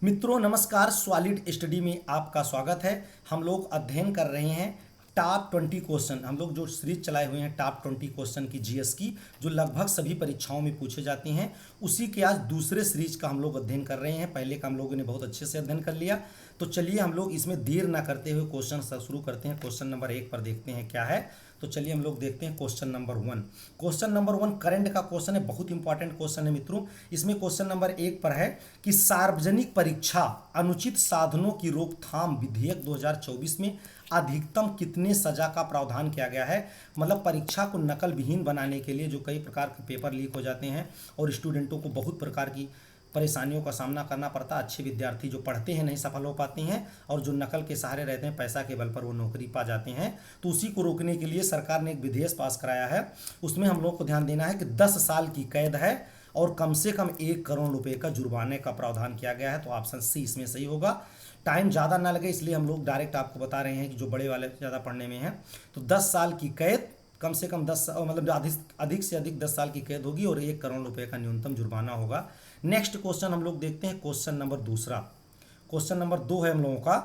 मित्रों नमस्कार, solid study में आपका स्वागत है। हम लोग अध्ययन कर रहे हैं टॉप 20 क्वेश्चन। हम लोग जो सीरीज चलाए हुए हैं टॉप 20 क्वेश्चन की जीएस की, जो लगभग सभी परीक्षाओं में पूछे जाते हैं, उसी के आज दूसरे सीरीज का हम लोग अध्ययन कर रहे हैं। पहले का हम लोगों ने बहुत अच्छे से अध्ययन कर लिया, तो चलिए हम लोग इसमें देर ना करते हुए क्वेश्चन शुरू करते हैं। क्वेश्चन नंबर 1 पर देखते हैं क्या है। तो चलिए हम लोग देखते हैं question number 1। Question number 1 current का क्वेश्चन है, बहुत इंपॉर्टेंट क्वेश्चन है मित्रों। इसमें क्वेश्चन नंबर 1 पर है कि सार्वजनिक परीक्षा अनुचित साधनों की रोकथाम विधेयक 2024 में अधिकतम कितने सजा का प्रावधान किया गया है। मतलब परीक्षा को नकल विहीन बनाने के लिए जो कई प्रकार के पेपर लीक हो जाते हैं और स्टूडेंटों को बहुत प्रकार की परेशानियों का सामना करना पड़ता है। अच्छे विद्यार्थी जो पढ़ते हैं नहीं सफल हो पाते हैं और जो नकल के सहारे रहते हैं, पैसा के बल पर वो नौकरी पा जाते हैं। तो उसी को रोकने के लिए सरकार ने एक विधेयक पास कराया है। उसमें हम लोग को ध्यान देना है कि 10 साल की कैद है और कम से कम 1 करोड़ रुपए का जुर्माने का प्रावधान किया गया है। तो ऑप्शन सी इसमें सही होगा। टाइम ज़्यादा ना लगे इसलिए हम लोग डायरेक्ट आपको बता रहे हैं कि जो बड़े वाले ज़्यादा पढ़ने में हैं, तो 10 साल की कैद, कम से कम 10 मतलब अधिक से अधिक 10 साल की कैद होगी और 1 करोड़ रुपए का न्यूनतम जुर्माना होगा। नेक्स्ट क्वेश्चन हम लोग देखते हैं, क्वेश्चन नंबर दूसरा। क्वेश्चन नंबर 2 है हम लोगों का।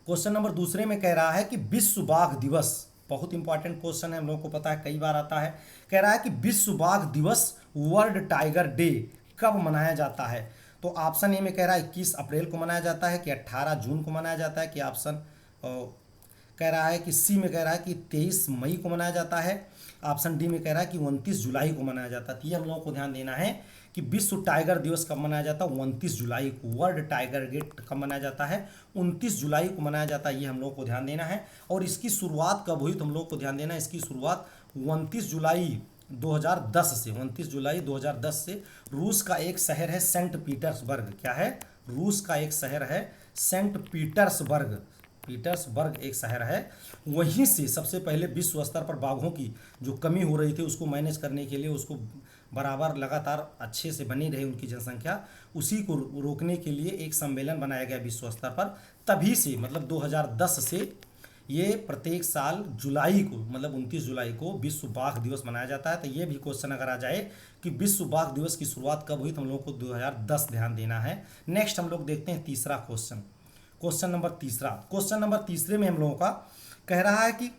क्वेश्चन नंबर दूसरे में कह रहा है कि विश्व बाघ दिवस, बहुत इंपॉर्टेंट क्वेश्चन है, हम लोगों को पता है कई बार आता है। कह रहा है कि विश्व बाघ दिवस वर्ल्ड टाइगर डे कब मनाया जाता है। तो ऑप्शन ए में कह रहा है 21 अप्रैल को मनाया जाता है, कि 18 जून को मनाया जाता है, कि ऑप्शन कह रहा है कि सी में कह रहा है कि 23 मई को मनाया जाता है, ऑप्शन डी में कह रहा है कि 29 जुलाई को मनाया जाता है। तो ये हम लोगों को ध्यान देना है कि विश्व टाइगर दिवस कब मनाया जाता है, 29 जुलाई को। वर्ल्ड टाइगर डे कब मनाया जाता है, 29 जुलाई को मनाया जाता है। ये हम लोगों को ध्यान देना है। और इसकी शुरुआत कब हुई तो हम लोग को ध्यान देना है, इसकी शुरुआत 29 जुलाई 2010 से, 29 जुलाई 2010 से रूस का एक शहर है सेंट पीटर्सबर्ग। क्या है? रूस का एक शहर है सेंट पीटर्सबर्ग। पीटर्सबर्ग एक शहर है, वहीं से सबसे पहले विश्व स्तर पर बाघों की जो कमी हो रही थी उसको मैनेज करने के लिए, उसको बराबर लगातार अच्छे से बनी रहे उनकी जनसंख्या, उसी को रोकने के लिए एक सम्मेलन बनाया गया विश्व स्तर पर। तभी से मतलब 2010 से ये प्रत्येक साल जुलाई को, मतलब 29 जुलाई को विश्व बाघ दिवस मनाया जाता है। तो ये भी क्वेश्चन अगर आ जाए कि विश्व बाघ दिवस की शुरुआत कब हुई तो हम लोग को 2010 ध्यान देना है। नेक्स्ट हम लोग देखते हैं तीसरा क्वेश्चन। क्वेश्चन नंबर तीसरा। क्वेश्चन नंबर तीसरे में हम लोगों का कह रहा है कि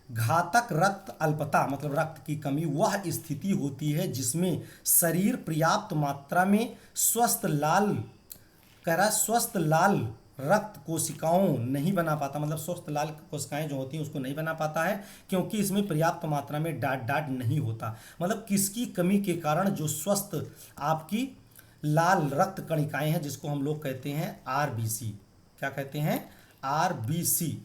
घातक रक्त अल्पता मतलब रक्त की कमी वह स्थिति होती है जिसमें शरीर पर्याप्त मात्रा में स्वस्थ लाल रक्त कोशिकाओं नहीं बना पाता। मतलब स्वस्थ लाल कोशिकाएं जो होती हैं उसको नहीं बना पाता है, क्योंकि इसमें पर्याप्त मात्रा में डाट नहीं होता। मतलब किसकी कमी के कारण जो स्वस्थ आपकी लाल रक्त कणिकाएं हैं, जिसको हम लोग कहते हैं आरबीसी। क्या कहते हैं? आरबीसी,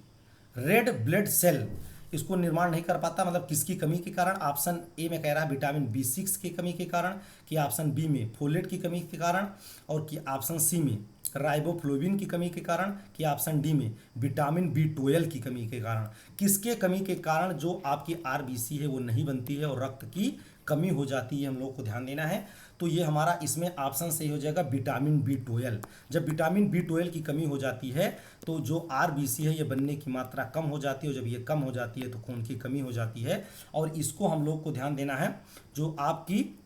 रेड ब्लड सेल, इसको निर्माण नहीं कर पाता। मतलब किसकी कमी के कारण? ऑप्शन ए में कह रहा है विटामिन B6 की कमी के कारण, कि ऑप्शन बी में फोलेट की कमी के कारण, और कि ऑप्शन सी में राइबोफ्लोविन की कमी के कारण, कि ऑप्शन डी में विटामिन B12 की कमी के कारण। किसके कमी के कारण जो आपकी आरबीसी है वो नहीं बनती है और रक्त की कमी हो जाती है, हम लोग को ध्यान देना है। तो ये हमारा इसमें ऑप्शन सही हो जाएगा विटामिन B12। जब विटामिन B12 की कमी हो जाती है तो जो आरबीसी है ये बनने की मात्रा कम हो जाती है, और जब ये कम हो जाती है तो खून की कमी हो जाती है। और इसको हम लोग को ध्यान देना है, जो आपकी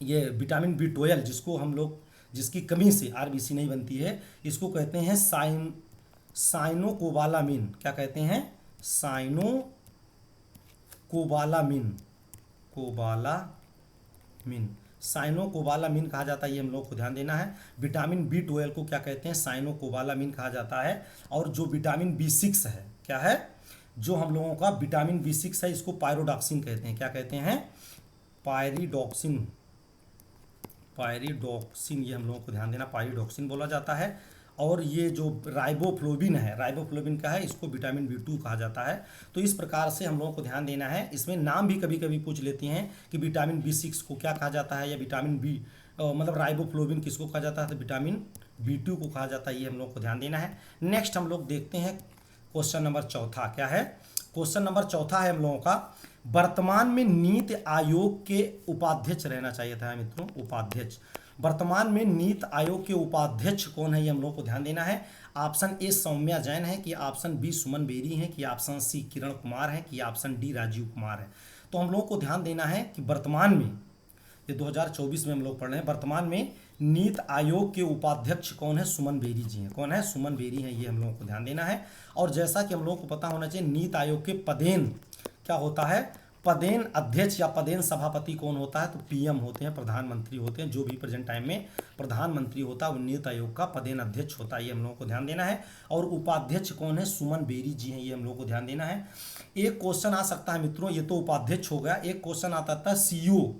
ये विटामिन B12 जिसकी कमी से आरबीसी नहीं बनती है, इसको कहते हैं साइनोकोबालामिन। क्या कहते हैं? साइनोकोबालामिन कहा जाता है। ये हम लोग को ध्यान देना है। विटामिन B12 को क्या कहते हैं? साइनोकोबालामिन कहा जाता है। और जो विटामिन B6 है, क्या है? जो हम लोगों का विटामिन B6 है इसको पायरोडॉक्सिन कहते हैं। क्या कहते हैं? पायरिडॉक्सिन, ये हम लोगों को ध्यान देना, पायरिडॉक्सिन बोला जाता है। और ये जो राइबोफ्लोविन है, राइबोफ्लोविन का है, इसको विटामिन B2 कहा जाता है। तो इस प्रकार से हम लोगों को ध्यान देना है। इसमें नाम भी कभी कभी पूछ लेते हैं कि विटामिन B6 को क्या कहा जाता है, या विटामिन बी मतलब राइबोफ्लोविन किसको कहा जाता है, तो विटामिन B2 को कहा जाता है। ये हम लोग को ध्यान देना है। नेक्स्ट हम लोग देखते हैं क्वेश्चन नंबर चौथा। क्या है? क्वेश्चन नंबर चौथा है हम लोगों का, वर्तमान में नीति आयोग के उपाध्यक्ष रहना चाहिए था मित्रों, उपाध्यक्ष। वर्तमान में नीति आयोग के उपाध्यक्ष कौन है, ये हम लोग को ध्यान देना है। ऑप्शन ए सौम्या जैन है, कि ऑप्शन बी सुमन बेरी है, कि ऑप्शन सी किरण कुमार है, कि ऑप्शन डी राजीव कुमार है। तो हम लोग को ध्यान देना है कि वर्तमान में ये 2024 में हम लोग पढ़ रहे हैं। वर्तमान में नीति आयोग के उपाध्यक्ष कौन है? सुमन बेरी जी हैं। कौन है? सुमन बेरी हैं, ये हम लोगों को ध्यान देना है। और जैसा कि हम लोगों को पता होना चाहिए, नीति आयोग के पदेन क्या होता है? पदेन अध्यक्ष या पदेन सभापति कौन होता है? तो पीएम होते हैं, प्रधानमंत्री होते हैं। जो भी प्रेजेंट टाइम में प्रधानमंत्री होता है वो नीति आयोग का पदेन अध्यक्ष होता है, ये हम लोगों को ध्यान देना है। और उपाध्यक्ष कौन है? सुमन बेरी जी हैं, ये हम लोगों को ध्यान देना है। एक क्वेश्चन आ सकता है मित्रों, ये तो उपाध्यक्ष हो गया। एक क्वेश्चन आता था सीईओ,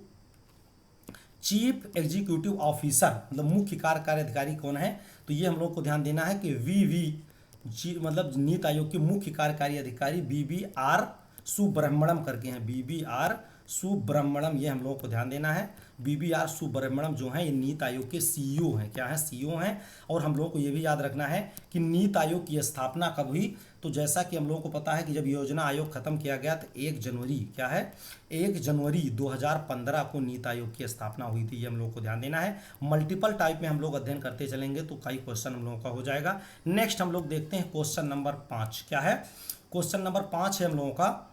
चीफ एग्जीक्यूटिव ऑफिसर, मतलब मुख्य कार्यकारी अधिकारी कौन है? तो ये हम लोग को ध्यान देना है कि वीवी जी, मतलब नीति आयोग के मुख्य कार्यकारी अधिकारी BBR सुब्रह्मण्यम करके हैं। BBR सुब्रह्मण्यम, ये हम लोगों को ध्यान देना है। BBR सुब्रह्मण्यम जो है ये नीति आयोग के सीईओ हैं। क्या है? सीईओ हैं। और हम लोगों को ये भी याद रखना है कि नीति आयोग की स्थापना कब हुई? तो जैसा कि हम लोगों को पता है कि जब योजना आयोग खत्म किया गया तो 1 जनवरी, क्या है? 1 जनवरी 2015 को नीति आयोग की स्थापना हुई थी, ये हम लोगों को ध्यान देना है। मल्टीपल टाइप में हम लोग अध्ययन करते चलेंगे तो कई क्वेश्चन हम लोगों का हो जाएगा। नेक्स्ट हम लोग देखते हैं क्वेश्चन नंबर 5। क्या है? क्वेश्चन नंबर 5 है हम लोगों का,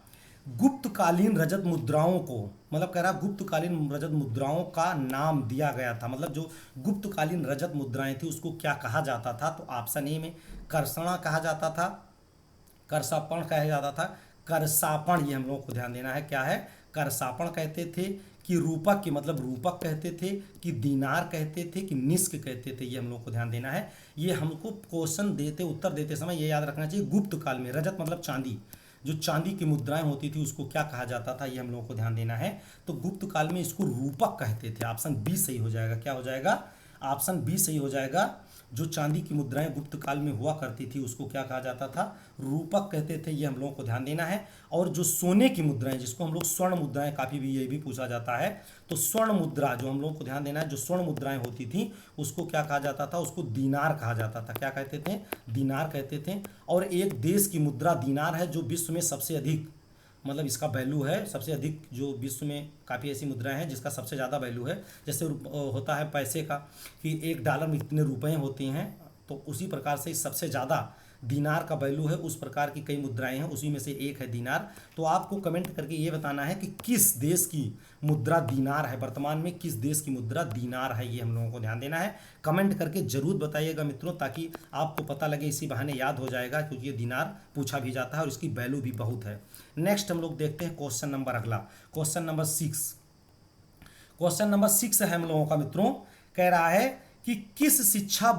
गुप्तकालीन रजत मुद्राओं को, मतलब कह रहा गुप्तकालीन रजत मुद्राओं का नाम दिया गया था। मतलब जो गुप्तकालीन रजत मुद्राएं थी उसको क्या कहा जाता था? तो ऑप्शन ए में करसणा कहा जाता था, करसापण कहा जाता था, करसापण, ये हम लोगों को ध्यान देना है। क्या है? करसापण कहते थे कि रूपक की, मतलब रूपक कहते थे कि दीनार कहते थे कि निष्क कहते थे, ये हम लोग को ध्यान देना है। ये हमको क्वेश्चन देते, उत्तर देते समय ये याद रखना चाहिए। गुप्त काल में रजत मतलब चांदी, जो चांदी की मुद्राएं होती थी उसको क्या कहा जाता था, ये हम लोगों को ध्यान देना है। तो गुप्त काल में इसको रूपक कहते थे। ऑप्शन बी सही हो जाएगा। क्या हो जाएगा? ऑप्शन बी सही हो जाएगा। जो चांदी की मुद्राएं गुप्त काल में हुआ करती थी उसको क्या कहा जाता था? रूपक कहते थे, ये हम लोगों को ध्यान देना है। और जो सोने की मुद्राएं, जिसको हम लोग स्वर्ण मुद्राएं, काफ़ी भी ये भी पूछा जाता है, तो स्वर्ण मुद्रा जो हम लोगों को ध्यान देना है, जो स्वर्ण मुद्राएं होती थी उसको क्या कहा जाता था? उसको दीनार कहा जाता था। क्या कहते थे? दीनार कहते थे। और एक देश की मुद्रा दीनार है जो विश्व में सबसे अधिक, मतलब इसका वैल्यू है सबसे अधिक, जो विश्व में काफ़ी ऐसी मुद्राएं हैं जिसका सबसे ज़्यादा वैल्यू है। जैसे होता है पैसे का कि $1 में कितने रुपए होते हैं, तो उसी प्रकार से सबसे ज़्यादा दीनार का वैल्यू है। उस प्रकार की कई मुद्राएं हैं, उसी में से एक है दीनार। तो आपको कमेंट करके ये बताना है कि किस देश की मुद्रा दीनार है, वर्तमान में किस देश की मुद्रा दीनार है, ये हम लोगों को ध्यान देना है। कमेंट करके जरूर बताइएगा मित्रों, ताकि आपको पता लगे, इसी बहाने याद हो जाएगा, क्योंकि ये दीनार पूछा भी जाता है और इसकी वैल्यू भी बहुत है। नेक्स्ट हम लोग देखते हैं क्वेश्चन नंबर अगला, क्वेश्चन नंबर 6। क्वेश्चन नंबर 6 है हम लोगों का मित्रों, कह रहा है कि किस शिक्षा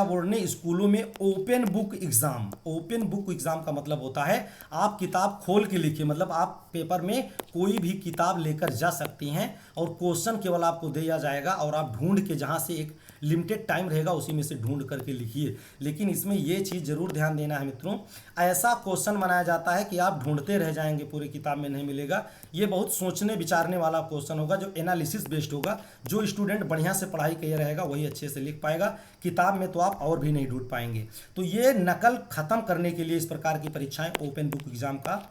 बोर्ड ने स्कूलों में open book exam, open book exam का मतलब होता है आप किताब खोल के लिखिए, मतलब आप पेपर में कोई भी किताब लेकर जा सकती हैं और क्वेश्चन केवल आपको दिया जाएगा और आप ढूंढ के, जहां से एक लिमिटेड टाइम रहेगा उसी में से ढूंढ करके लिखिए। लेकिन इसमें ये चीज़ जरूर ध्यान देना है मित्रों, ऐसा क्वेश्चन बनाया जाता है कि आप ढूंढते रह जाएंगे, पूरी किताब में नहीं मिलेगा। ये बहुत सोचने विचारने वाला क्वेश्चन होगा, जो एनालिसिस बेस्ड होगा। जो स्टूडेंट बढ़िया से पढ़ाई किया रहेगा वही अच्छे से लिख पाएगा, किताब में तो आप और भी नहीं ढूंढ पाएंगे। तो ये नकल खत्म करने के लिए इस प्रकार की परीक्षाएं, ओपन बुक एग्जाम का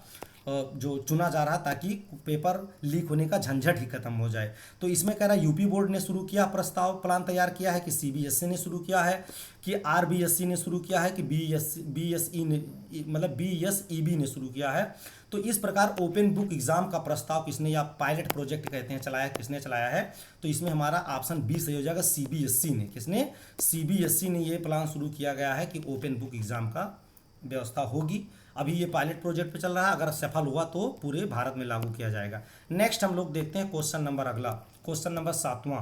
जो चुना जा रहा, ताकि पेपर लीक होने का झंझट ही खत्म हो जाए। तो इसमें कह रहा है यूपी बोर्ड ने शुरू किया, प्रस्ताव प्लान तैयार किया है, कि सीबीएसई ने शुरू किया है, कि आरबीएसई ने शुरू किया है, कि बीएसई ने, मतलब बीएसईबी ने शुरू किया है। तो इस प्रकार ओपन बुक एग्जाम का प्रस्ताव किसने, या पायलट प्रोजेक्ट कहते हैं, चलाया, किसने चलाया है? तो इसमें हमारा ऑप्शन बी सही हो जाएगा, सीबीएसई ने। किसने? सीबीएसई ने ये प्लान शुरू किया गया है कि ओपन बुक एग्जाम का व्यवस्था होगी। अभी ये पायलट प्रोजेक्ट पे चल रहा है, अगर सफल हुआ तो पूरे भारत में लागू किया जाएगा। नेक्स्ट हम लोग देखते हैं क्वेश्चन नंबर अगला, क्वेश्चन नंबर 7वां।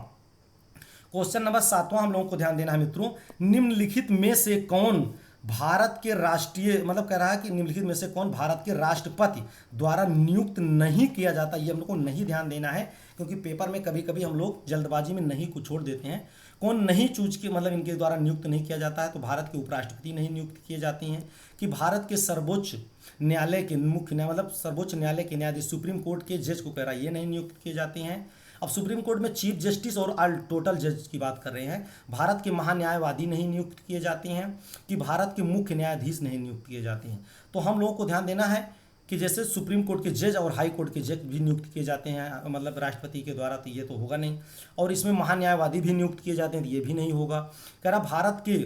क्वेश्चन नंबर 7वां हम लोगों को ध्यान देना है मित्रों, निम्नलिखित में से कौन भारत के राष्ट्रीय, मतलब कह रहा है कि निम्नलिखित में से कौन भारत के राष्ट्रपति द्वारा नियुक्त नहीं किया जाता, ये हम लोग को नहीं ध्यान देना है, क्योंकि पेपर में कभी कभी हम लोग जल्दबाजी में नहीं को छोड़ देते हैं। कौन नहीं चूज के, मतलब इनके द्वारा नियुक्त नहीं किया जाता है? तो भारत के उपराष्ट्रपति नहीं नियुक्त किए जाते हैं, कि भारत के सर्वोच्च न्यायालय के मुख्य न्याय, मतलब सर्वोच्च न्यायालय के न्यायाधीश, सुप्रीम कोर्ट के जज को कह रहा है, ये नहीं नियुक्त किए जाते हैं। अब सुप्रीम कोर्ट में चीफ जस्टिस और ऑल टोटल जज की बात कर रहे हैं। भारत के महान्यायवादी नहीं नियुक्त किए जाते हैं, कि भारत के मुख्य न्यायाधीश नहीं नियुक्त किए जाते हैं। तो हम लोगों को ध्यान देना है कि जैसे सुप्रीम कोर्ट के जज और हाई कोर्ट के जज भी नियुक्त किए जाते हैं, मतलब राष्ट्रपति के द्वारा, तो ये तो होगा नहीं। और इसमें महान्यायवादी भी नियुक्त किए जाते हैं, तो ये भी नहीं होगा। कह रहा भारत के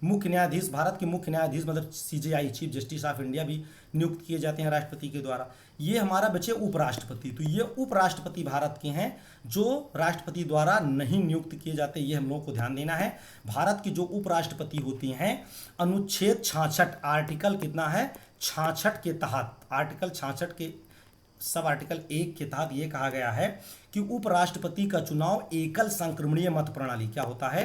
मुख्य न्यायाधीश, भारत के मुख्य न्यायाधीश मतलब CJI, chief justice of India भी नियुक्त किए जाते हैं राष्ट्रपति के द्वारा। ये हमारा बचे उपराष्ट्रपति, तो ये उपराष्ट्रपति भारत के हैं जो राष्ट्रपति द्वारा नहीं नियुक्त किए जाते, ये हम लोगों को ध्यान देना है। भारत की जो उपराष्ट्रपति होती हैं अनुच्छेद 66 आर्टिकल कितना है 66 के तहत, आर्टिकल 66 के सब आर्टिकल 1 के तहत ये कहा गया है कि उपराष्ट्रपति का चुनाव एकल संक्रमणीय मत प्रणाली, क्या होता है,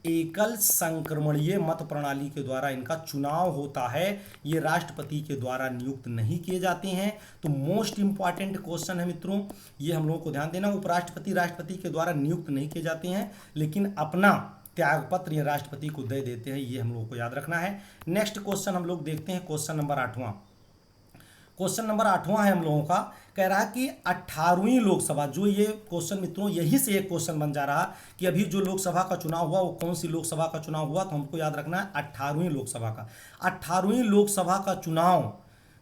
एकल संक्रमणीय मत प्रणाली के द्वारा इनका चुनाव होता है। ये राष्ट्रपति के द्वारा नियुक्त नहीं किए जाते हैं। तो मोस्ट इंपॉर्टेंट क्वेश्चन है मित्रों, ये हम लोगों को ध्यान देना। उपराष्ट्रपति राष्ट्रपति के द्वारा नियुक्त नहीं किए जाते हैं, लेकिन अपना त्यागपत्र ये राष्ट्रपति को दे देते हैं, ये हम लोगों को याद रखना है। नेक्स्ट क्वेश्चन हम लोग देखते हैं, क्वेश्चन नंबर 8वां। क्वेश्चन नंबर 8वां है हम लोगों का, कह रहा है कि 18वीं लोकसभा, जो ये क्वेश्चन मित्रों यही से एक क्वेश्चन बन जा रहा कि अभी जो लोकसभा का चुनाव हुआ वो कौन सी लोकसभा का चुनाव हुआ, तो हमको याद रखना है 18वीं लोकसभा का। 18वीं लोकसभा का चुनाव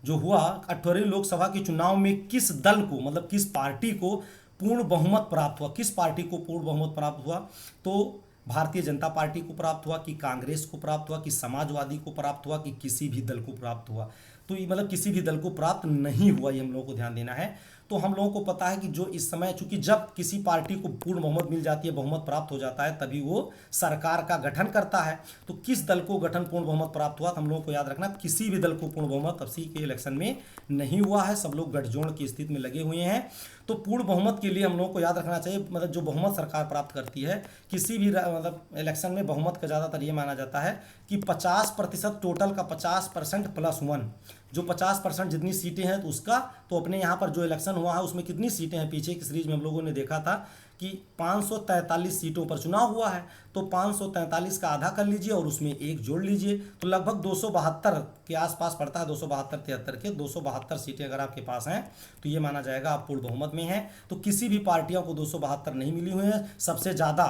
जो हुआ, 18वीं लोकसभा के चुनाव में किस दल को मतलब किस पार्टी को पूर्ण बहुमत प्राप्त हुआ, किस पार्टी को पूर्ण बहुमत प्राप्त हुआ, तो भारतीय जनता पार्टी को प्राप्त हुआ कि कांग्रेस को प्राप्त हुआ कि समाजवादी को प्राप्त हुआ कि किसी भी दल को प्राप्त हुआ, तो ये मतलब किसी भी दल को प्राप्त नहीं हुआ, ये हम लोगों को ध्यान देना है। तो हम लोगों को पता है कि जो इस समय, चूंकि जब किसी पार्टी को पूर्ण बहुमत मिल जाती है, बहुमत प्राप्त हो जाता है, तभी वो सरकार का गठन करता है। तो किस दल को गठन पूर्ण बहुमत प्राप्त हुआ, तो हम लोगों को याद रखना किसी भी दल को पूर्ण बहुमत अब के इलेक्शन में नहीं हुआ है, सब लोग गठजोड़ की स्थिति में लगे हुए हैं। तो पूर्ण बहुमत के लिए हम लोगों को याद रखना चाहिए, मतलब जो बहुमत सरकार प्राप्त करती है किसी भी मतलब इलेक्शन में, बहुमत का ज़्यादातर ये माना जाता है कि 50% टोटल का 50% प्लस 1, जो 50% जितनी सीटें हैं तो उसका, तो अपने यहाँ पर जो इलेक्शन हुआ है उसमें कितनी सीटें हैं, पीछे की सीरीज में हम लोगों ने देखा था कि 543 सीटों पर चुनाव हुआ है, तो 543 का आधा कर लीजिए और उसमें एक जोड़ लीजिए, तो लगभग 272 के आसपास पड़ता है, 272-73 के 272 सीटें अगर आपके पास हैं तो ये माना जाएगा आप पूर्ण बहुमत में हैं। तो किसी भी पार्टियों को 272 नहीं मिली हुई हैं, सबसे ज़्यादा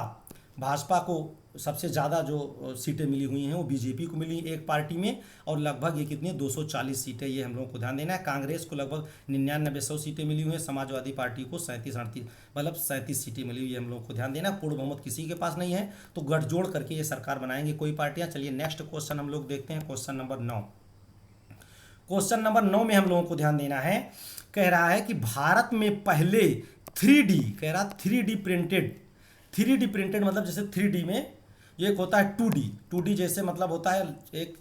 भाजपा को सबसे ज़्यादा जो सीटें मिली हुई हैं वो बीजेपी को मिली एक पार्टी में, और लगभग ये कितनी 240 सीटें, ये हम लोगों को ध्यान देना है। कांग्रेस को लगभग 99-100 सीटें मिली हुई हैं, समाजवादी पार्टी को 37-38 मतलब 37 सीटें मिली हुई है, हम लोगों को ध्यान देना। पूर्ण बहुमत किसी के पास नहीं है, तो गठजोड़ करके ये सरकार बनाएंगे कोई पार्टियाँ। चलिए नेक्स्ट क्वेश्चन हम लोग देखते हैं, क्वेश्चन नंबर 9। क्वेश्चन नंबर 9 में हम लोगों को ध्यान देना है, कह रहा है कि भारत में पहले 3D, कह रहा 3D प्रिंटेड, 3D प्रिंटेड मतलब जैसे 3D में ये एक होता है 2D जैसे मतलब होता है एक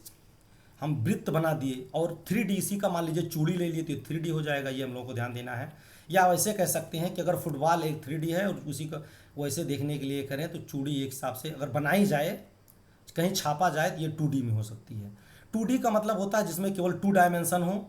हम वृत्त बना दिए, और 3D इसी का मान लीजिए चूड़ी ले लिए तो 3D हो जाएगा, ये हम लोगों को ध्यान देना है। या वैसे कह सकते हैं कि अगर फुटबॉल एक 3D है और उसी का वैसे देखने के लिए करें तो चूड़ी एक हिसाब से अगर बनाई जाए, कहीं छापा जाए तो ये 2D में हो सकती है। 2D का मतलब होता है जिसमें केवल 2 डायमेंशन हो,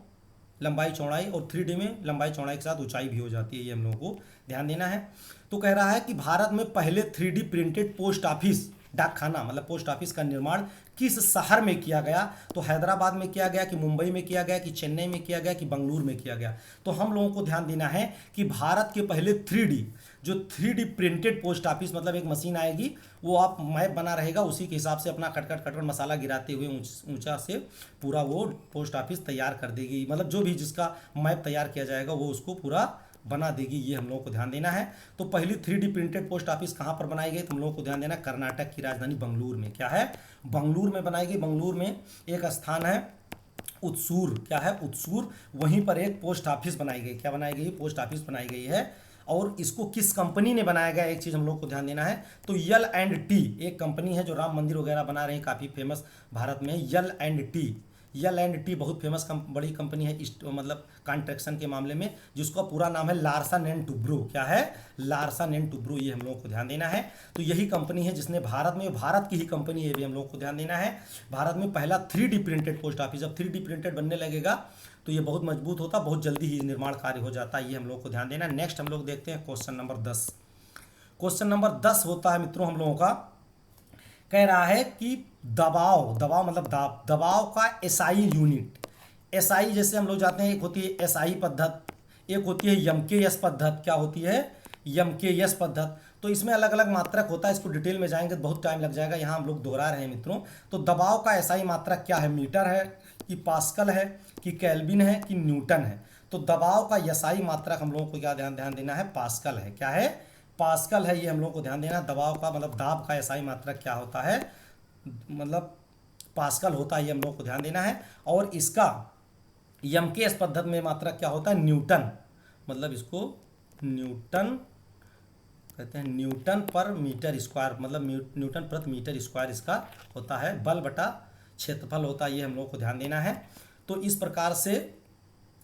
लंबाई चौड़ाई, और 3D में लंबाई चौड़ाई के साथ ऊंचाई भी हो जाती है, ये हम लोगों को ध्यान देना है। तो कह रहा है कि भारत में पहले 3D प्रिंटेड पोस्ट ऑफिस, डाकखाना मतलब पोस्ट ऑफिस का निर्माण किस शहर में किया गया, तो हैदराबाद में किया गया कि मुंबई में किया गया कि चेन्नई में किया गया कि बेंगलुरु में किया गया। तो हम लोगों को ध्यान देना है कि भारत के पहले 3D, जो 3D प्रिंटेड पोस्ट ऑफिस मतलब एक मशीन आएगी, वो आप मैप बना रहेगा, उसी के हिसाब से अपना कट मसाला गिराते हुए ऊंचा से पूरा वो पोस्ट ऑफिस तैयार कर देगी, मतलब जो भी जिसका मैप तैयार किया जाएगा वो उसको पूरा बना देगी, ये हम लोगों को ध्यान देना है। तो पहली 3D प्रिंटेड पोस्ट ऑफिस कहाँ पर बनाई गई, तो हम लोगों को ध्यान देना कर्नाटक की राजधानी बेंगलुरु में, क्या है, बेंगलुरु में बनाई गई। बेंगलुरु में एक स्थान है उत्सूर, क्या है उत्सूर, वहीं पर एक पोस्ट ऑफिस बनाई गई, क्या बनाई गई, पोस्ट ऑफिस बनाई गई है। और इसको किस कंपनी ने बनाया गया, एक चीज़ हम लोग को ध्यान देना है, तो L&T एक कंपनी है जो राम मंदिर वगैरह बना रहे हैं, काफ़ी फेमस भारत में L&T बहुत फेमस बड़ी कंपनी है मतलब कंस्ट्रक्शन के मामले में, जिसका पूरा नाम है लार्सन एंड टुब्रो, क्या है, लार्सन एंड टुब्रो, ये हम लोगों को ध्यान देना है। तो यही कंपनी है जिसने भारत में, भारत की ही कंपनी है, ये भी हम लोगों को ध्यान देना है। भारत में पहला 3D प्रिंटेड पोस्ट ऑफिस, जब 3D प्रिंटेड बनने लगेगा तो ये बहुत मजबूत होता, बहुत जल्दी ही निर्माण कार्य हो जाता है, ये हम लोग को ध्यान देना है। नेक्स्ट हम लोग देखते हैं क्वेश्चन नंबर 10। क्वेश्चन नंबर 10 होता है मित्रों हम लोगों का, कह रहा है कि दबाव मतलब दबाव का एसआई यूनिट, एसआई जैसे हम लोग जाते हैं, एक होती है एसआई पद्धति, एक होती है एमकेएस पद्धति, क्या होती है, एमकेएस पद्धति। तो इसमें अलग अलग मात्रक होता है, इसको डिटेल में जाएंगे तो बहुत टाइम लग जाएगा, यहाँ हम लोग दोहरा रहे हैं मित्रों। तो दबाव का एसआई मात्रक क्या है, मीटर है कि पास्कल है कि केल्विन है कि न्यूटन है। तो दबाव का एसआई मात्रक हम लोगों को क्या ध्यान देना है, पास्कल है, क्या है, पास्कल है, ये हम लोग को ध्यान देना। दबाव का मतलब दाब का एसआई मात्रक क्या होता है, मतलब पास्कल होता है, ये हम लोग को ध्यान देना है। और इसका यमकेस पद्धति में मात्रक क्या होता है, न्यूटन, मतलब इसको न्यूटन कहते हैं, न्यूटन पर मीटर स्क्वायर, मतलब न्यूटन प्रति मीटर स्क्वायर इसका होता है, बल बटा क्षेत्रफल होता है, ये हम लोग को ध्यान देना है। तो इस प्रकार से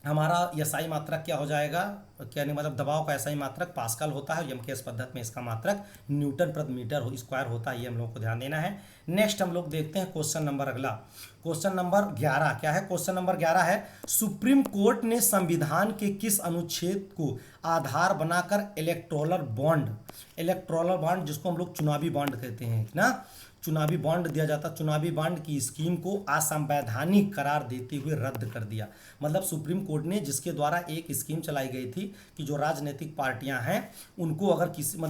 हमारा एसआई मात्रक क्या हो जाएगा, क्या नहीं, मतलब दबाव का एसआई मात्रक पास्कल होता है, यमकेस पद्धति में इसका मात्रक न्यूटन प्रति मीटर स्क्वायर होता है, ये हम लोग को ध्यान देना है। नेक्स्ट हम लोग देखते हैं क्वेश्चन नंबर अगला, क्वेश्चन नंबर 11 क्या है, क्वेश्चन नंबर 11 है, सुप्रीम कोर्ट ने संविधान के किस अनुच्छेद को आधार बनाकर इलेक्टोरल बॉन्ड जिसको हम लोग चुनावी बॉन्ड कहते हैं ना, चुनावी बॉन्ड दिया जाता, चुनावी बॉन्ड की स्कीम को असंवैधानिक करार देते हुए रद्द कर दिया। मतलब सुप्रीम कोर्ट ने जिसके द्वारा एक स्कीम चलाई गई थी कि जो राजनीतिक पार्टियां हैं उनको अगर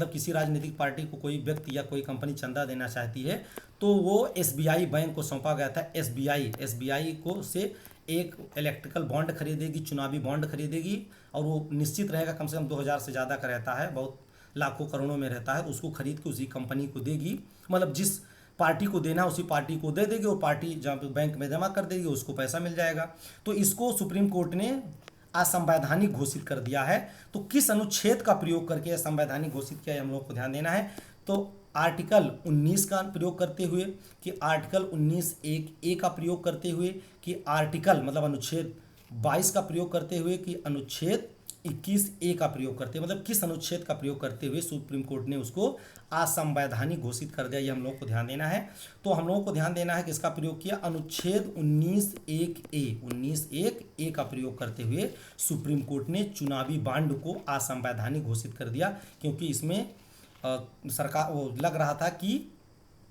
किसी राजनीतिक पार्टी को कोई व्यक्ति या कोई कंपनी चंदा देना चाहती है तो वो एसबीआई बैंक को सौंपा गया था, एसबीआई को से एक इलेक्ट्रिकल बॉन्ड खरीदेगी, चुनावी बॉन्ड खरीदेगी, और वो निश्चित रहेगा, कम से कम 2000 से ज़्यादा का रहता है, बहुत लाखों करोड़ों में रहता है, तो उसको खरीद के उसी कंपनी को देगी, मतलब जिस पार्टी को देना उसी पार्टी को दे देगी, और पार्टी जहाँ पे बैंक में जमा कर देगी उसको पैसा मिल जाएगा। तो इसको सुप्रीम कोर्ट ने असंवैधानिक घोषित कर दिया है। तो किस अनुच्छेद का प्रयोग करके असंवैधानिक घोषित किया है, हम लोग को ध्यान देना है। तो आर्टिकल 19 का प्रयोग करते हुए, कि आर्टिकल 19(1)(a) का प्रयोग करते हुए, कि आर्टिकल मतलब अनुच्छेद 22 का प्रयोग करते हुए, कि अनुच्छेद 21(a) का प्रयोग करते हुए, मतलब किस अनुच्छेद का प्रयोग करते हुए सुप्रीम कोर्ट ने उसको असंवैधानिक घोषित कर दिया, ये हम लोग को ध्यान देना है। तो हम लोगों को ध्यान देना है कि इसका प्रयोग किया अनुच्छेद 19(1)(a) का प्रयोग करते हुए सुप्रीम कोर्ट ने चुनावी बॉन्ड को असंवैधानिक घोषित कर दिया, क्योंकि इसमें सरकार वो लग रहा था कि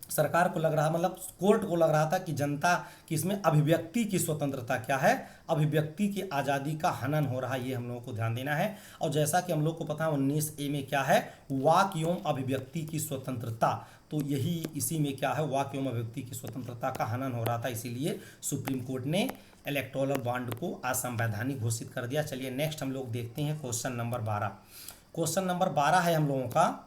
सरकार को लग रहा, मतलब कोर्ट को लग रहा था कि जनता की इसमें अभिव्यक्ति की स्वतंत्रता क्या है, अभिव्यक्ति की आज़ादी का हनन हो रहा है, ये हम लोगों को ध्यान देना है। और जैसा कि हम लोग को पता है 19(a) में क्या है, वाक एवं अभिव्यक्ति की स्वतंत्रता, तो यही इसी में क्या है, वाक एवं अभिव्यक्ति की स्वतंत्रता का हनन हो रहा था, इसीलिए सुप्रीम कोर्ट ने इलेक्टोरल बॉन्ड को असंवैधानिक घोषित कर दिया। चलिए नेक्स्ट हम लोग देखते हैं क्वेश्चन नंबर 12। क्वेश्चन नंबर 12 है हम लोगों का,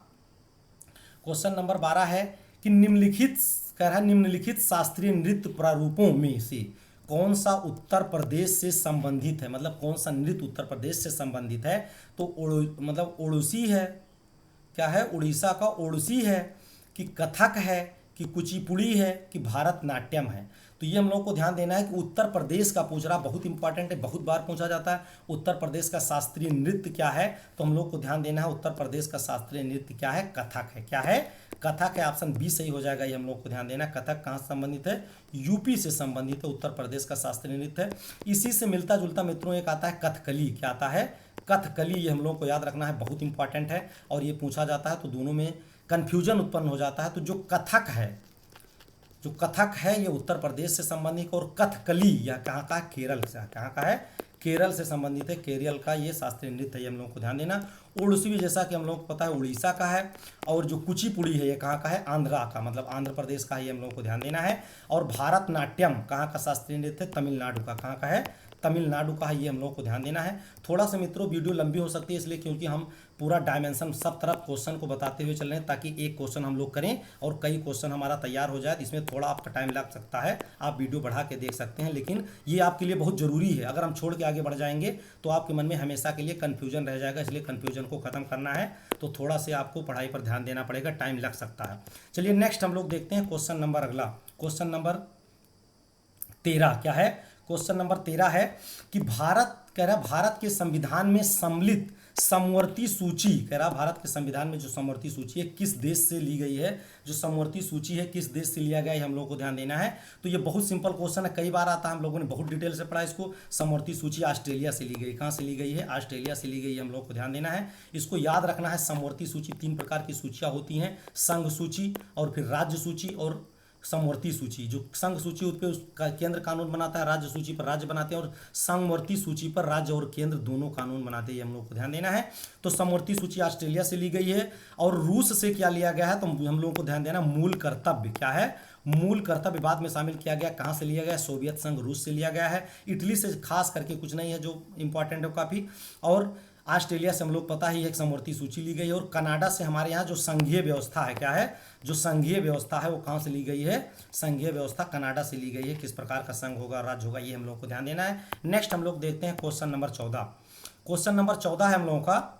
क्वेश्चन नंबर 12 है कि निम्नलिखित शास्त्रीय नृत्य प्रारूपों में से कौन सा उत्तर प्रदेश से संबंधित है, मतलब कौन सा नृत्य उत्तर प्रदेश से संबंधित है। तो मतलब ओडिसी है, क्या है, उड़ीसा का ओडिसी है, कि कथक है, कि कुचिपुड़ी है, कि भारतनाट्यम है। तो ये हम लोग को ध्यान देना है कि उत्तर प्रदेश का पूछ रहा, बहुत इंपॉर्टेंट है, बहुत बार पूछा जाता है, उत्तर प्रदेश का शास्त्रीय नृत्य क्या है। तो हम लोग को ध्यान देना है उत्तर प्रदेश का शास्त्रीय नृत्य क्या है, कथक है। क्या है, कथक है, ऑप्शन बी सही हो जाएगा, ये हम लोग को ध्यान देना। कथक कहाँ से संबंधित है, यूपी से संबंधित है, उत्तर प्रदेश का शास्त्रीय नृत्य है। इसी से मिलता जुलता मित्रों एक आता है कथकली, क्या आता है, कथकली, ये हम लोग को याद रखना है, बहुत इंपॉर्टेंट है, और ये पूछा जाता है तो दोनों में कन्फ्यूजन उत्पन्न हो जाता है। तो जो कथक है ये उत्तर प्रदेश से संबंधित, और कथकली यह कहाँ का है, केरल से, कहाँ का है, केरल से संबंधित है, केरल का ये शास्त्रीय नृत्य है, ये हम लोग को ध्यान देना। ओडिसी भी जैसा कि हम लोग को पता है उड़ीसा का है, और जो कुचिपुड़ी है ये कहाँ का है, आंध्रा का, मतलब आंध्र प्रदेश का, ये हम लोग को ध्यान देना है। और भारतनाट्यम कहाँ का शास्त्रीय नृत्य है, तमिलनाडु का, कहाँ का है, तमिलनाडु का है, ये हम लोग को ध्यान देना है। थोड़ा सा मित्रों वीडियो लंबी हो सकती है इसलिए, क्योंकि हम पूरा डायमेंशन सब तरफ क्वेश्चन को बताते हुए चल रहे हैं, ताकि एक क्वेश्चन हम लोग करें और कई क्वेश्चन हमारा तैयार हो जाए। इसमें थोड़ा आपका टाइम लग सकता है, आप वीडियो बढ़ा के देख सकते हैं, लेकिन ये आपके लिए बहुत ज़रूरी है। अगर हम छोड़ के आगे बढ़ जाएंगे तो आपके मन में हमेशा के लिए कन्फ्यूजन रह जाएगा, इसलिए कन्फ्यूजन को खत्म करना है तो थोड़ा से आपको पढ़ाई पर ध्यान देना पड़ेगा, टाइम लग सकता है। चलिए नेक्स्ट हम लोग देखते हैं क्वेश्चन नंबर अगला, क्वेश्चन नंबर 13 क्या है, क्वेश्चन नंबर 13 है कि भारत के संविधान में सम्मिलित समवर्ती सूची, कह रहा भारत के संविधान में जो समवर्ती सूची है किस देश से ली गई है, जो समवर्ती सूची है किस देश से लिया गया है, हम लोग को ध्यान देना है। तो ये बहुत सिंपल क्वेश्चन है, कई बार आता है, हम लोगों ने बहुत डिटेल से पढ़ा इसको। समवर्ती सूची ऑस्ट्रेलिया से ली गई, कहाँ से ली गई है, ऑस्ट्रेलिया से ली गई है, हम लोग को ध्यान देना है। इसको याद रखना है, समवर्ती सूची 3 प्रकार की सूचियाँ होती हैं, संघ सूची और फिर राज्य सूची और समवर्ती सूची। जो संघ सूची उस पर उसका केंद्र कानून बनाता है, राज्य सूची पर राज्य बनाते हैं, और समवर्ती सूची पर राज्य और केंद्र दोनों कानून बनाते हैं, हम लोग को ध्यान देना है। तो समवर्ती सूची ऑस्ट्रेलिया से ली गई है। और रूस से क्या लिया गया है, तो हम लोगों को ध्यान देना मूल कर्तव्य, क्या है, मूल कर्तव्य बाद में शामिल किया गया, कहाँ से लिया गया, सोवियत संघ रूस से लिया गया है। इटली से खास करके कुछ नहीं है जो इंपॉर्टेंट है काफ़ी। और ऑस्ट्रेलिया से हम लोग पता ही एक समवर्ती सूची ली गई है, और कनाडा से हमारे यहाँ जो संघीय व्यवस्था है, क्या है, जो संघीय व्यवस्था है वो कहाँ से ली गई है, संघीय व्यवस्था कनाडा से ली गई है। किस प्रकार का संघ होगा, राज्य होगा, ये हम लोग को ध्यान देना है। नेक्स्ट हम लोग देखते हैं क्वेश्चन नंबर 14। क्वेश्चन नंबर 14 है हम लोगों का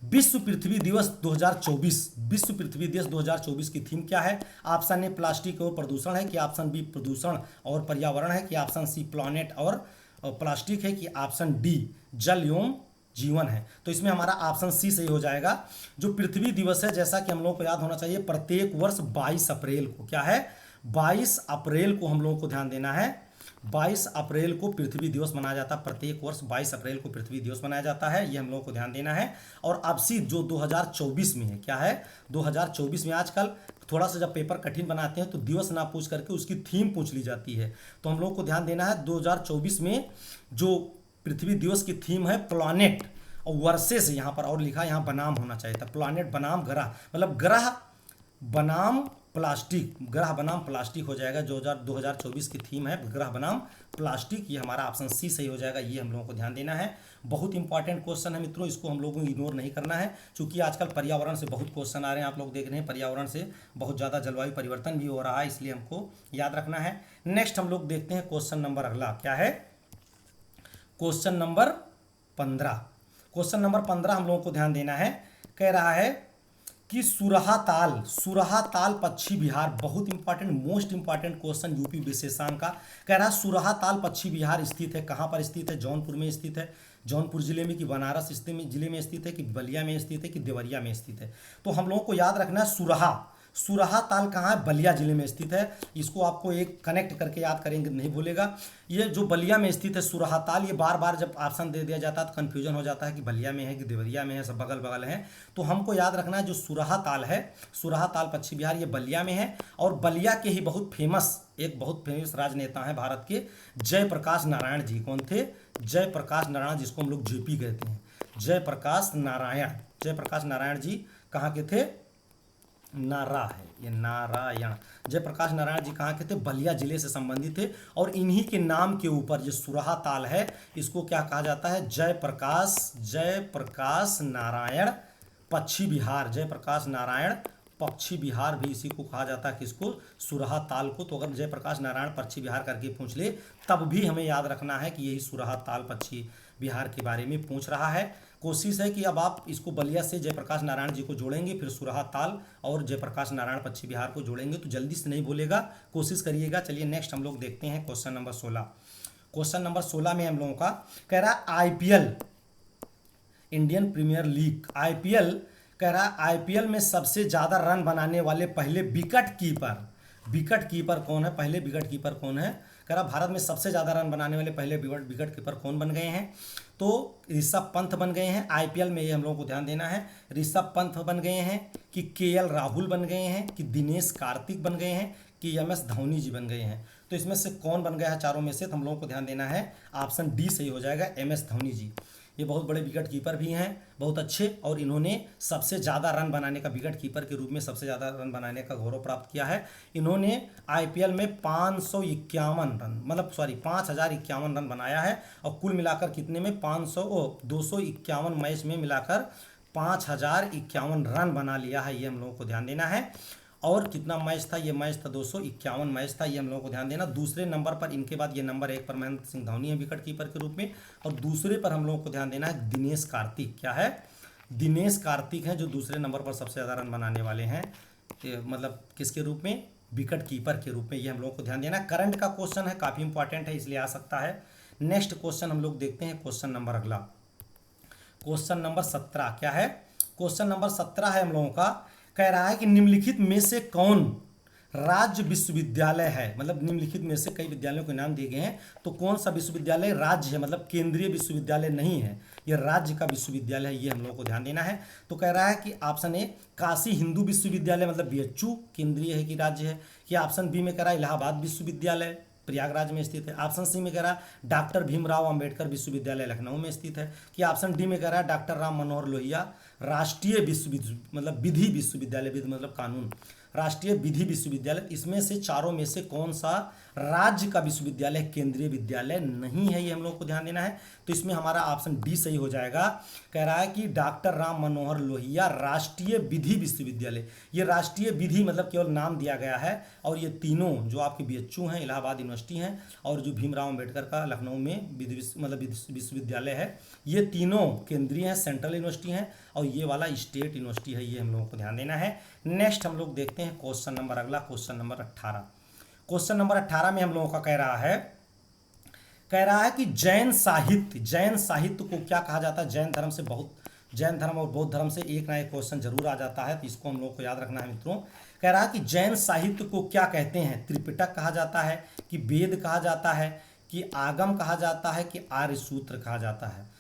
विश्व पृथ्वी दिवस 2024। विश्व पृथ्वी दिवस 2024 की थीम क्या है? ऑप्शन ए प्लास्टिक और प्रदूषण है, कि ऑप्शन बी प्रदूषण और पर्यावरण है, कि ऑप्शन सी प्लैनेट और प्लास्टिक है, कि ऑप्शन डी जल एवं जीवन है। तो इसमें हमारा ऑप्शन सी सही हो जाएगा। जो पृथ्वी दिवस है, जैसा कि हम लोग को याद होना चाहिए, प्रत्येक वर्ष 22 अप्रैल को, क्या है, 22 अप्रैल को हम लोगों को ध्यान देना है, 22 अप्रैल को पृथ्वी दिवस मनाया जाता है। प्रत्येक वर्ष 22 अप्रैल को पृथ्वी दिवस मनाया जाता है, ये हम लोगों को ध्यान देना है। और अब सी जो 2024 में है, क्या है, 2024 में आजकल थोड़ा सा जब पेपर कठिन बनाते हैं तो दिवस ना पूछ करके उसकी थीम पूछ ली जाती है। तो हम लोग को ध्यान देना है 2024 में जो पृथ्वी दिवस की थीम है प्लैनेट, और वर्सेस यहाँ पर और लिखा, यहाँ बनाम होना चाहिए था, प्लैनेट बनाम ग्रह, मतलब ग्रह बनाम प्लास्टिक, ग्रह बनाम प्लास्टिक हो जाएगा। 2024 की थीम है ग्रह बनाम प्लास्टिक, ये हमारा ऑप्शन सी सही हो जाएगा। ये हम लोगों को ध्यान देना है। बहुत इंपॉर्टेंट क्वेश्चन है मित्रों, इसको हम लोगों को इग्नोर नहीं करना है, क्योंकि आजकल पर्यावरण से बहुत क्वेश्चन आ रहे हैं। आप लोग देख रहे हैं पर्यावरण से बहुत ज़्यादा जलवायु परिवर्तन भी हो रहा है, इसलिए हमको याद रखना है। नेक्स्ट हम लोग देखते हैं क्वेश्चन नंबर अगला, क्या है, क्वेश्चन नंबर 15। क्वेश्चन नंबर 15 हम लोगों को ध्यान देना है। कह रहा है कि सुरहा ताल पश्चिम बिहार, बहुत important, most important question UP विशेषांक का। कह रहा है सुरहा ताल पश्चिम बिहार स्थित है, कहाँ पर स्थित है, जौनपुर में स्थित है, जौनपुर जिले में, कि बनारस जिले में स्थित है, कि बलिया में स्थित है, कि देवरिया में स्थित है। तो हम लोगों को याद रखना है सुरहा ताल कहाँ है, बलिया जिले में स्थित है। इसको आपको एक कनेक्ट करके याद करेंगे, नहीं भूलेगा। ये जो बलिया में स्थित है सुरहा ताल, ये बार बार जब ऑप्शन दे दिया जाता है तो कन्फ्यूजन हो जाता है कि बलिया में है कि देवरिया में है, सब बगल बगल है। तो हमको याद रखना है जो सुरहा ताल है, सुरहा ताल पश्चिम बिहार, ये बलिया में है। और बलिया के ही एक बहुत फेमस राजनेता हैं भारत के, जयप्रकाश नारायण जी। कौन थे? जयप्रकाश नारायण, जिसको हम लोग जेपी कहते हैं, जयप्रकाश नारायण जी कहाँ के थे? नारा है ये, नारायण। जयप्रकाश नारायण जी कहाँ के थे? बलिया जिले से संबंधित थे। और इन्हीं के नाम के ऊपर जो सुरहा ताल है, इसको क्या कहा जाता है? जयप्रकाश नारायण पश्चिम बिहार, जयप्रकाश नारायण पश्चिम बिहार भी इसी को कहा जाता है, किसको? सुरहा ताल को। तो अगर जयप्रकाश नारायण पश्चिम बिहार करके पूछ ले, तब भी हमें याद रखना है कि यही सुरहा ताल पश्चिम बिहार के बारे में पूछ रहा है। कोशिश है कि अब आप इसको बलिया से जयप्रकाश नारायण जी को जोड़ेंगे, फिर सुरहा ताल और जयप्रकाश नारायण पश्चिम बिहार को जोड़ेंगे, तो जल्दी से नहीं भूलेगा, कोशिश करिएगा। चलिए नेक्स्ट हम लोग देखते हैं क्वेश्चन नंबर 16। क्वेश्चन नंबर 16 में हम लोगों का कह रहा है IPL, Indian Premier League, IPL कह रहा है आईपीएल में सबसे ज्यादा रन बनाने वाले पहले विकेट कीपर कौन है? पहले विकेट कीपर कौन है? कह रहा भारत में सबसे ज्यादा रन बनाने वाले पहले विकेट कीपर कौन बन गए हैं? तो ऋषभ पंत बन गए हैं आईपीएल में, ये हम लोगों को ध्यान देना है। ऋषभ पंत बन गए हैं, कि केएल राहुल बन गए हैं, कि दिनेश कार्तिक बन गए हैं, कि एमएस धोनी जी बन गए हैं। तो इसमें से कौन बन गया है चारों में से? तो हम लोगों को ध्यान देना है, ऑप्शन डी सही हो जाएगा, एमएस धोनी जी। ये बहुत बड़े विकेट कीपर भी हैं, बहुत अच्छे, और इन्होंने सबसे ज़्यादा रन बनाने का, विकेट कीपर के रूप में सबसे ज़्यादा रन बनाने का गौरव प्राप्त किया है। इन्होंने आईपीएल में 551 रन, मतलब 5051 रन बनाया है, और कुल मिलाकर कितने में 251 मैच में मिलाकर 5051 रन बना लिया है, ये हम लोगों को ध्यान देना है। और कितना मैच था? ये मैच था 251 मैच था, ये हम लोगों को ध्यान देना। दूसरे नंबर पर, इनके बाद ये नंबर 1 पर महेंद्र सिंह धोनी है विकेट कीपर के रूप में, और दूसरे पर हम लोगों को ध्यान देना है दिनेश कार्तिक। क्या है? दिनेश कार्तिक हैं जो दूसरे नंबर पर सबसे ज़्यादा रन बनाने वाले हैं, मतलब किसके रूप में? विकेट कीपर के रूप में, ये हम लोगों को ध्यान देना। करंट का क्वेश्चन है, काफ़ी इंपॉर्टेंट है, इसलिए आ सकता है। नेक्स्ट क्वेश्चन हम लोग देखते हैं, क्वेश्चन नंबर अगला, क्वेश्चन नंबर 17। क्या है? क्वेश्चन नंबर 17 है हम लोगों का। कह रहा है कि निम्नलिखित में से कौन राज्य विश्वविद्यालय है? मतलब निम्नलिखित में से कई विद्यालयों के नाम दिए गए हैं, तो कौन सा विश्वविद्यालय राज्य है, मतलब केंद्रीय विश्वविद्यालय नहीं है, यह राज्य का विश्वविद्यालय है, ये हम लोगों को ध्यान देना है। तो कह रहा है कि ऑप्शन ए काशी हिंदू विश्वविद्यालय, मतलब बीएचयू केंद्रीय है कि राज्य है, कि ऑप्शन बी में कह रहा है इलाहाबाद विश्वविद्यालय प्रयागराज में स्थित है, ऑप्शन सी में कह रहा है डॉक्टर भीमराव अंबेडकर विश्वविद्यालय लखनऊ में स्थित है, कि ऑप्शन डी में कह रहा है डॉक्टर राम मनोहर लोहिया राष्ट्रीय मतलब विधि विश्वविद्यालय, विधि मतलब कानून, राष्ट्रीय विधि विश्वविद्यालय, इसमें से चारों में से कौन सा राज्य का विश्वविद्यालय केंद्रीय विद्यालय नहीं है, ये हम लोग को ध्यान देना है। तो इसमें हमारा ऑप्शन डी सही हो जाएगा। कह रहा है कि डॉक्टर राम मनोहर लोहिया राष्ट्रीय विधि विश्वविद्यालय, ये राष्ट्रीय विधि मतलब केवल नाम दिया गया है, और ये तीनों जो आपके बीएचयू हैं, इलाहाबाद यूनिवर्सिटी हैं, और जो भीमराव अम्बेडकर का लखनऊ में मतलब विश्वविद्यालय है, ये तीनों केंद्रीय हैं, सेंट्रल यूनिवर्सिटी हैं, और ये वाला स्टेट यूनिवर्सिटी है, ये हम लोगों को ध्यान देना है। नेक्स्ट हम लोग देखते हैं क्वेश्चन नंबर अगला, क्वेश्चन नंबर 18। क्वेश्चन नंबर 18 में हम लोगों का कह रहा है कि जैन साहित्य को क्या कहा जाता है। जैन धर्म और बौद्ध धर्म से एक ना एक क्वेश्चन जरूर आ जाता है, तो इसको हम लोग को याद रखना है मित्रों। कह रहा है कि जैन साहित्य को क्या कहते हैं, त्रिपिटक कहा जाता है, कि वेद कहा जाता है, कि आगम कहा जाता है, कि आर्य सूत्र कहा जाता है।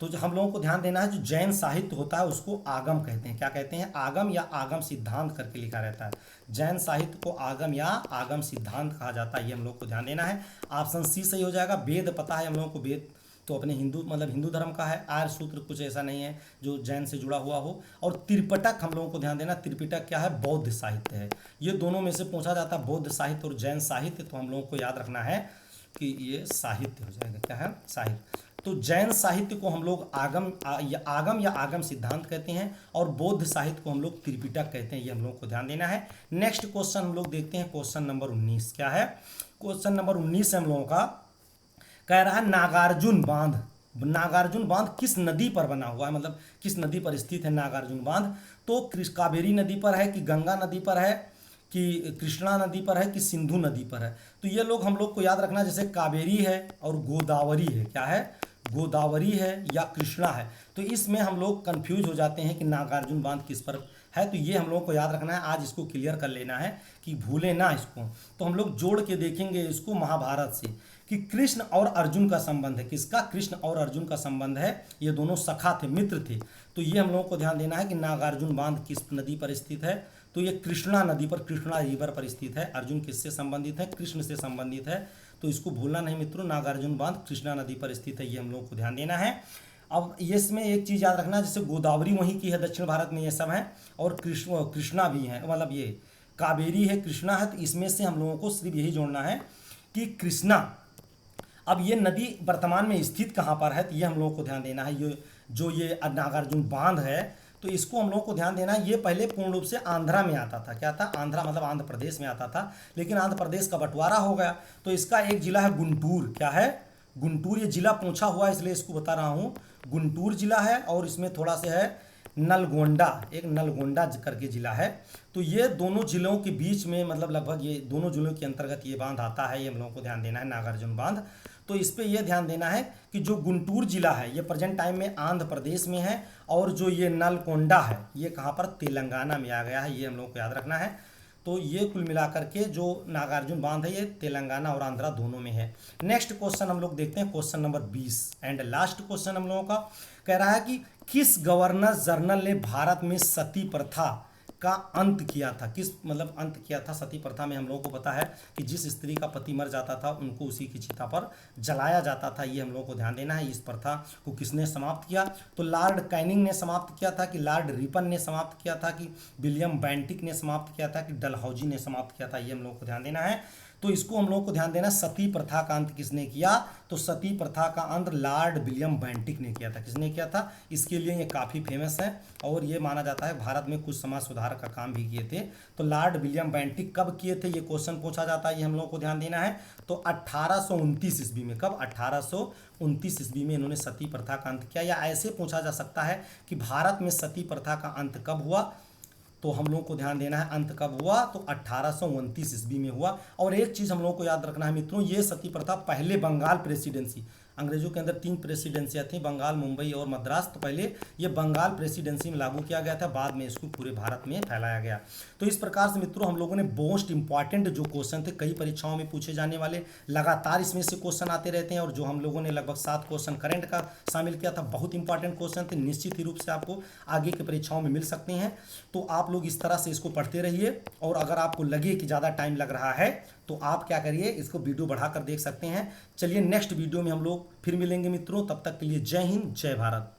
तो जो हम लोगों को ध्यान देना है, जो जैन साहित्य होता है उसको आगम कहते हैं। क्या कहते हैं, आगम या आगम सिद्धांत करके लिखा रहता है। जैन साहित्य को आगम या आगम सिद्धांत कहा जाता है, ये हम लोग को ध्यान देना है। ऑप्शन सी सही हो जाएगा। वेद पता है हम लोगों को, वेद तो अपने हिंदू धर्म का है। आर्य सूत्र कुछ ऐसा नहीं है जो जैन से जुड़ा हुआ हो। और त्रिपिटक हम लोगों को ध्यान देना, त्रिपिटक क्या है, बौद्ध साहित्य है। ये दोनों में से पूछा जाता है, बौद्ध साहित्य और जैन साहित्य, तो हम लोगों को याद रखना है कि ये साहित्य हो जाएगा। क्या है, साहित्य। तो जैन साहित्य को हम लोग आगम या आगम सिद्धांत कहते हैं, और बौद्ध साहित्य को हम लोग त्रिपिटक कहते हैं, ये हम लोग को ध्यान देना है। नेक्स्ट क्वेश्चन हम लोग देखते हैं, क्वेश्चन नंबर 19 क्या है। क्वेश्चन नंबर 19 हम लोगों का कह रहा है नागार्जुन बांध किस नदी पर बना हुआ है, मतलब किस नदी पर स्थित है नागार्जुन बांध। तो कावेरी नदी पर है, कि गंगा नदी पर है, कि कृष्णा नदी पर है, कि सिंधु नदी पर है। तो ये लोग हम लोग को याद रखना, जैसे कावेरी है और गोदावरी है। क्या है, गोदावरी है या कृष्णा है। तो इसमें हम लोग कंफ्यूज हो जाते हैं कि नागार्जुन बांध किस पर है। तो ये हम लोगों को याद रखना है, आज इसको क्लियर कर लेना है कि भूले ना इसको। तो हम लोग जोड़ के देखेंगे इसको महाभारत से, कि कृष्ण और अर्जुन का संबंध है। किसका, कृष्ण और अर्जुन का संबंध है। ये दोनों सखा थे, मित्र थे। तो ये हम लोगों को ध्यान देना है कि नागार्जुन बांध किस नदी पर स्थित है। तो ये कृष्णा नदी पर, कृष्णा रिवर पर स्थित है। अर्जुन किससे संबंधित है, कृष्ण से संबंधित है। तो इसको भूलना नहीं मित्रों, नागार्जुन बांध कृष्णा नदी पर स्थित है, ये हम लोग को ध्यान देना है। अब ये इसमें एक चीज़ याद रखना, जैसे गोदावरी वहीं की है, दक्षिण भारत में ये सब है, और कृष्णा भी है, मतलब ये कावेरी है, कृष्णा है। तो इसमें से हम लोगों को सिर्फ यही जोड़ना है कि कृष्णा, अब ये नदी वर्तमान में स्थित कहाँ पर है, तो ये हम लोगों को ध्यान देना है। ये जो ये नागार्जुन बांध है, तो इसको हम लोगों को ध्यान देना है। ये पहले पूर्ण रूप से आंध्रा में आता था। क्या था, आंध्रा मतलब आंध्र प्रदेश में आता था, लेकिन आंध्र प्रदेश का बंटवारा हो गया। तो इसका एक जिला है गुंटूर। क्या है, गुंटूर। ये जिला पूछा हुआ है इसलिए इसको बता रहा हूँ, गुंटूर जिला है। और इसमें थोड़ा सा है नलगोंडा, एक नलगोंडा करके जिला है। तो ये दोनों जिलों के बीच में, मतलब लगभग ये दोनों जिलों के अंतर्गत ये बांध आता है, ये हम लोगों को ध्यान देना है, नागार्जुन बांध। तो इस पे ये ध्यान देना है कि जो गुंटूर जिला है ये प्रेजेंट टाइम में आंध्र प्रदेश में है, और जो ये नलगोंडा है ये कहाँ पर, तेलंगाना में आ गया है, ये हम लोग को याद रखना है। तो ये कुल मिलाकर के जो नागार्जुन बांध है ये तेलंगाना और आंध्रा दोनों में है। नेक्स्ट क्वेश्चन हम लोग देखते हैं, question number 20 and last question हम लोगों का कह रहा है कि किस गवर्नर जनरल ने भारत में सती प्रथा का अंत किया था। किस मतलब अंत किया था सती प्रथा में। हम लोगों को पता है कि जिस स्त्री का पति मर जाता था उनको उसी की चिता पर जलाया जाता था, ये हम लोगों को ध्यान देना है। इस प्रथा को किसने समाप्त किया, तो लॉर्ड कैनिंग ने समाप्त किया था, कि लॉर्ड रिपन ने समाप्त किया था, कि विलियम बेंटिक ने समाप्त किया था, कि डलहौजी ने समाप्त किया था, ये हम लोगों को ध्यान देना है। तो इसको हम लोगों को ध्यान देना, सती प्रथा का अंत किसने किया, तो सती प्रथा का अंत लॉर्ड विलियम बेंटिक ने किया था। किसने किया था, इसके लिए ये काफ़ी फेमस है, और ये माना जाता है भारत में कुछ समाज सुधार का काम भी किए थे। तो लॉर्ड विलियम बेंटिक कब किए थे, ये क्वेश्चन पूछा जाता है, ये हम लोगों को ध्यान देना है। तो 1829 ईस्वी में, कब, 1829 ईस्वी में इन्होंने सती प्रथा का अंत किया। या ऐसे पूछा जा सकता है कि भारत में सती प्रथा का अंत कब हुआ, तो हम लोग को ध्यान देना है अंत कब हुआ, तो 1829 ईस्वी में हुआ। और एक चीज़ हम लोग को याद रखना है मित्रों, ये सती प्रथा पहले बंगाल प्रेसिडेंसी, अंग्रेजों के अंदर 3 प्रेसिडेंसियाँ थी, बंगाल, मुंबई और मद्रास। तो पहले ये बंगाल प्रेसिडेंसी में लागू किया गया था, बाद में इसको पूरे भारत में फैलाया गया। तो इस प्रकार से मित्रों हम लोगों ने मोस्ट इंपॉर्टेंट जो क्वेश्चन थे, कई परीक्षाओं में पूछे जाने वाले, लगातार इसमें से क्वेश्चन आते रहते हैं, और जो हम लोगों ने लगभग 7 क्वेश्चन करेंट का शामिल किया था, बहुत इंपॉर्टेंट क्वेश्चन थे, निश्चित ही रूप से आपको आगे की परीक्षाओं में मिल सकते हैं। तो आप लोग इस तरह से इसको पढ़ते रहिए, और अगर आपको लगे कि ज़्यादा टाइम लग रहा है तो आप क्या करिए, इसको वीडियो बढ़ाकर देख सकते हैं। चलिए नेक्स्ट वीडियो में हम लोग फिर मिलेंगे मित्रों, तब तक के लिए जय हिंद, जय भारत।